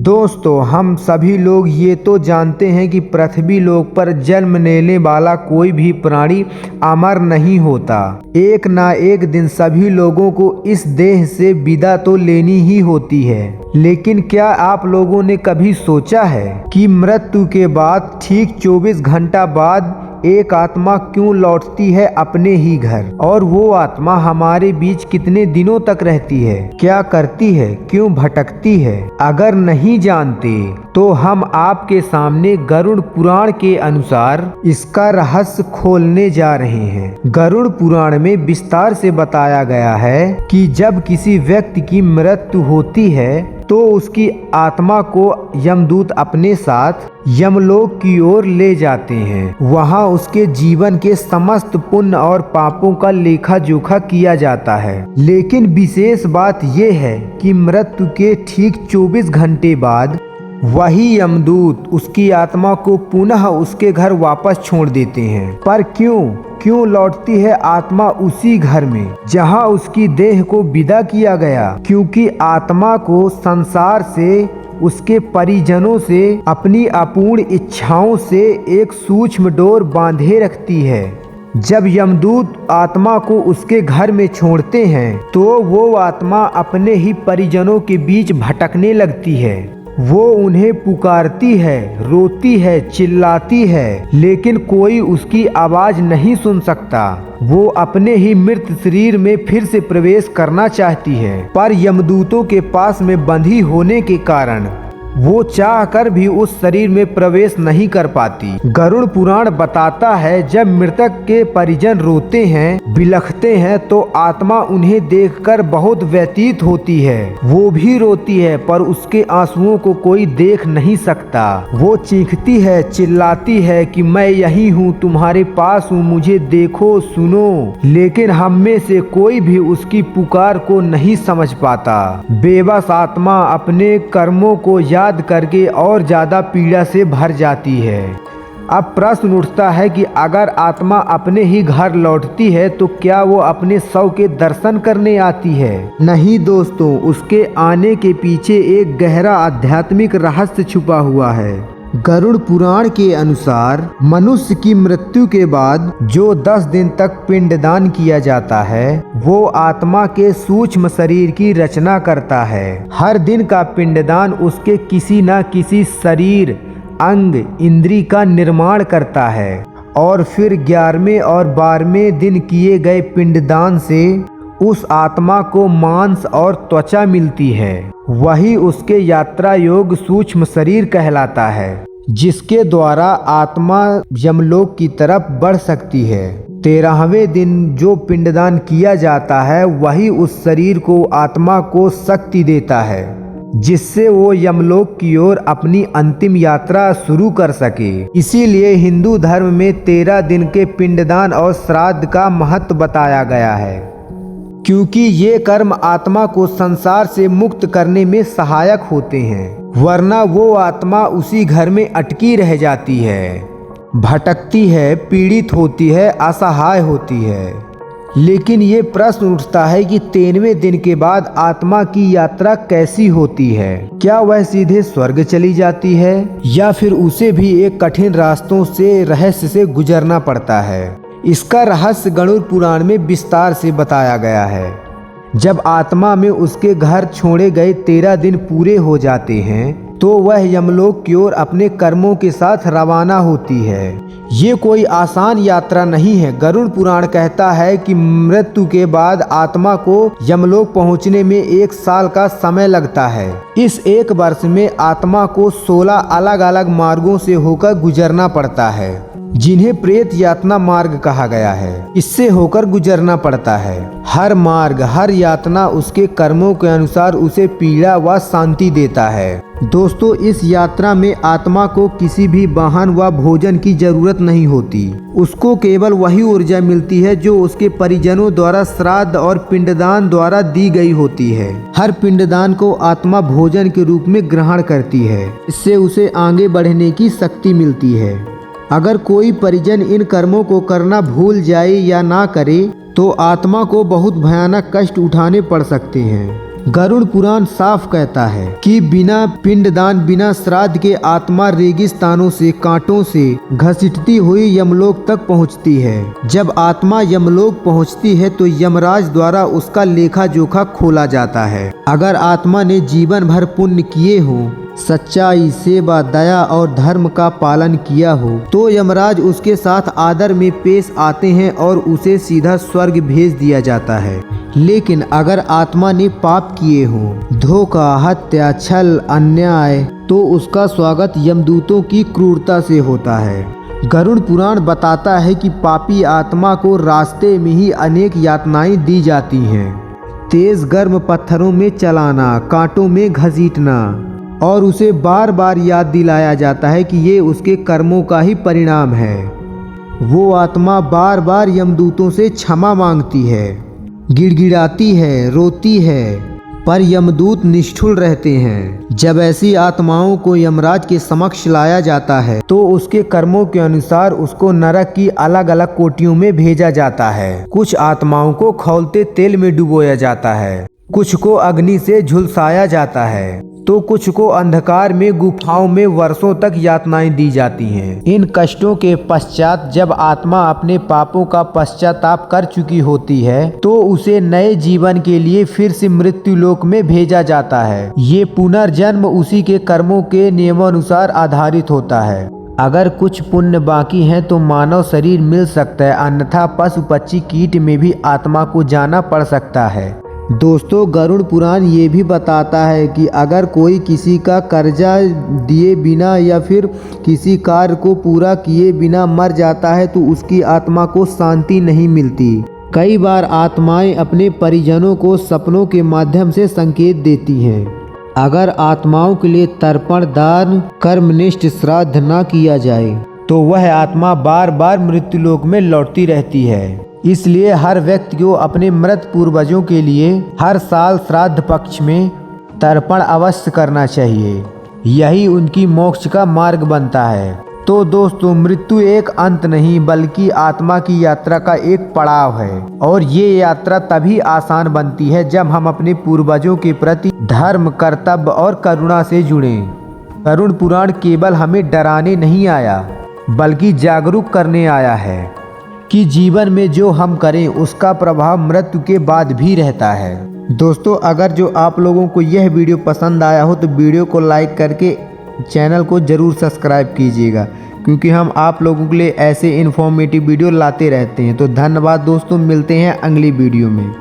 दोस्तों, हम सभी लोग ये तो जानते हैं कि पृथ्वी लोक पर जन्म लेने वाला कोई भी प्राणी अमर नहीं होता। एक ना एक दिन सभी लोगों को इस देह से विदा तो लेनी ही होती है। लेकिन क्या आप लोगों ने कभी सोचा है कि मृत्यु के बाद ठीक 24 घंटा बाद एक आत्मा क्यों लौटती है अपने ही घर, और वो आत्मा हमारे बीच कितने दिनों तक रहती है, क्या करती है, क्यों भटकती है? अगर नहीं जानते तो हम आपके सामने गरुड़ पुराण के अनुसार इसका रहस्य खोलने जा रहे हैं। गरुड़ पुराण में विस्तार से बताया गया है कि जब किसी व्यक्ति की मृत्यु होती है तो उसकी आत्मा को यमदूत अपने साथ यमलोक की ओर ले जाते हैं। वहां उसके जीवन के समस्त पुण्य और पापों का लेखा जोखा किया जाता है। लेकिन विशेष बात यह है कि मृत्यु के ठीक 24 घंटे बाद वही यमदूत उसकी आत्मा को पुनः उसके घर वापस छोड़ देते हैं। पर क्यों लौटती है आत्मा उसी घर में जहां उसकी देह को विदा किया गया? क्योंकि आत्मा को संसार से, उसके परिजनों से, अपनी अपूर्ण इच्छाओं से एक सूक्ष्म डोर बांधे रखती है। जब यमदूत आत्मा को उसके घर में छोड़ते हैं तो वो आत्मा अपने ही परिजनों के बीच भटकने लगती है। वो उन्हें पुकारती है, रोती है, चिल्लाती है, लेकिन कोई उसकी आवाज नहीं सुन सकता। वो अपने ही मृत शरीर में फिर से प्रवेश करना चाहती है, पर यमदूतों के पास में बंधी होने के कारण वो चाहकर भी उस शरीर में प्रवेश नहीं कर पाती। गरुड़ पुराण बताता है जब मृतक के परिजन रोते हैं, बिलखते हैं तो आत्मा उन्हें देखकर बहुत व्यतीत होती है। वो भी रोती है पर उसके आंसुओं को कोई देख नहीं सकता। वो चीखती है, चिल्लाती है कि मैं यही हूँ, तुम्हारे पास हूँ, मुझे देखो, सुनो। लेकिन हम में से कोई भी उसकी पुकार को नहीं समझ पाता। बेबस आत्मा अपने कर्मों को याद करके और ज्यादा पीड़ा से भर जाती है। अब प्रश्न उठता है कि अगर आत्मा अपने ही घर लौटती है तो क्या वो अपने शव के दर्शन करने आती है? नहीं दोस्तों, उसके आने के पीछे एक गहरा आध्यात्मिक रहस्य छुपा हुआ है। गरुड़ पुराण के अनुसार मनुष्य की मृत्यु के बाद जो 10 दिन तक पिंडदान किया जाता है वो आत्मा के सूक्ष्म शरीर की रचना करता है। हर दिन का पिंडदान उसके किसी न किसी शरीर, अंग, इंद्री का निर्माण करता है और फिर 11वें और 12वें दिन किए गए पिंडदान से उस आत्मा को मांस और त्वचा मिलती है। वही उसके यात्रा योग सूक्ष्म शरीर कहलाता है, जिसके द्वारा आत्मा यमलोक की तरफ बढ़ सकती है। 13वें दिन जो पिंडदान किया जाता है वही उस शरीर को, आत्मा को शक्ति देता है, जिससे वो यमलोक की ओर अपनी अंतिम यात्रा शुरू कर सके। इसीलिए हिंदू धर्म में 13 दिन के पिंडदान और श्राद्ध का महत्व बताया गया है, क्योंकि ये कर्म आत्मा को संसार से मुक्त करने में सहायक होते हैं। वरना वो आत्मा उसी घर में अटकी रह जाती है, भटकती है, पीड़ित होती है, असहाय होती है। लेकिन ये प्रश्न उठता है कि 13वें दिन के बाद आत्मा की यात्रा कैसी होती है? क्या वह सीधे स्वर्ग चली जाती है या फिर उसे भी एक कठिन रास्तों से, रहस्य से गुजरना पड़ता है? इसका रहस्य गरुड़ पुराण में विस्तार से बताया गया है। जब आत्मा में उसके घर छोड़े गए 13 दिन पूरे हो जाते हैं तो वह यमलोक की ओर अपने कर्मों के साथ रवाना होती है। ये कोई आसान यात्रा नहीं है। गरुड़ पुराण कहता है कि मृत्यु के बाद आत्मा को यमलोक पहुंचने में 1 साल का समय लगता है। इस 1 वर्ष में आत्मा को 16 अलग अलग मार्गों से होकर गुजरना पड़ता है, जिन्हें प्रेत यातना मार्ग कहा गया है। इससे होकर गुजरना पड़ता है। हर मार्ग, हर यातना उसके कर्मों के अनुसार उसे पीड़ा व शांति देता है। दोस्तों, इस यात्रा में आत्मा को किसी भी वाहन व भोजन की जरूरत नहीं होती। उसको केवल वही ऊर्जा मिलती है जो उसके परिजनों द्वारा श्राद्ध और पिंडदान द्वारा दी गई होती है। हर पिंडदान को आत्मा भोजन के रूप में ग्रहण करती है। इससे उसे आगे बढ़ने की शक्ति मिलती है। अगर कोई परिजन इन कर्मों को करना भूल जाए या ना करे तो आत्मा को बहुत भयानक कष्ट उठाने पड़ सकते हैं। गरुड़ पुराण साफ कहता है कि बिना पिंडदान बिना श्राद्ध के आत्मा रेगिस्तानों से कांटों से घसीटती हुई यमलोक तक पहुंचती है। जब आत्मा यमलोक पहुंचती है तो यमराज द्वारा उसका लेखा जोखा खोला जाता है। अगर आत्मा ने जीवन भर पुण्य किए हों, सच्चाई, सेवा, दया और धर्म का पालन किया हो तो यमराज उसके साथ आदर में पेश आते हैं और उसे सीधा स्वर्ग भेज दिया जाता है। लेकिन अगर आत्मा ने पाप किए हों, धोखा, हत्या, छल, अन्याय, तो उसका स्वागत यमदूतों की क्रूरता से होता है। गरुड़ पुराण बताता है कि पापी आत्मा को रास्ते में ही अनेक यातनाएं दी जाती हैं। तेज गर्म पत्थरों में चलाना, कांटों में घसीटना और उसे बार बार याद दिलाया जाता है कि ये उसके कर्मों का ही परिणाम है। वो आत्मा बार बार यमदूतों से क्षमा मांगती है, गिड़गिड़ाती है, रोती है, पर यमदूत निष्ठुर रहते हैं। जब ऐसी आत्माओं को यमराज के समक्ष लाया जाता है तो उसके कर्मों के अनुसार उसको नरक की अलग अलग कोटियों में भेजा जाता है। कुछ आत्माओं को खौलते तेल में डुबोया जाता है, कुछ को अग्नि से झुलसाया जाता है, तो कुछ को अंधकार में गुफाओं में वर्षों तक यातनाएं दी जाती हैं। इन कष्टों के पश्चात जब आत्मा अपने पापों का पश्चाताप कर चुकी होती है तो उसे नए जीवन के लिए फिर से मृत्यु लोक में भेजा जाता है। ये पुनर्जन्म उसी के कर्मों के नियमानुसार आधारित होता है। अगर कुछ पुण्य बाकी है तो मानव शरीर मिल सकता है, अन्यथा पशु पक्षी कीट में भी आत्मा को जाना पड़ सकता है। दोस्तों, गरुड़ पुराण ये भी बताता है कि अगर कोई किसी का कर्जा दिए बिना या फिर किसी कार्य को पूरा किए बिना मर जाता है तो उसकी आत्मा को शांति नहीं मिलती। कई बार आत्माएं अपने परिजनों को सपनों के माध्यम से संकेत देती हैं। अगर आत्माओं के लिए तर्पण, दान, कर्मनिष्ठ श्राद्ध न किया जाए तो वह आत्मा बार बार मृत्युलोक में लौटती रहती है। इसलिए हर व्यक्ति को अपने मृत पूर्वजों के लिए हर साल श्राद्ध पक्ष में तर्पण अवश्य करना चाहिए। यही उनकी मोक्ष का मार्ग बनता है। तो दोस्तों, मृत्यु एक अंत नहीं बल्कि आत्मा की यात्रा का एक पड़ाव है और ये यात्रा तभी आसान बनती है जब हम अपने पूर्वजों के प्रति धर्म, कर्तव्य और करुणा से जुड़ें। गरुड़ पुराण केवल हमें डराने नहीं आया बल्कि जागरूक करने आया है कि जीवन में जो हम करें उसका प्रभाव मृत्यु के बाद भी रहता है। दोस्तों, अगर जो आप लोगों को यह वीडियो पसंद आया हो तो वीडियो को लाइक करके चैनल को ज़रूर सब्सक्राइब कीजिएगा, क्योंकि हम आप लोगों के लिए ऐसे इन्फॉर्मेटिव वीडियो लाते रहते हैं। तो धन्यवाद दोस्तों, मिलते हैं अगली वीडियो में।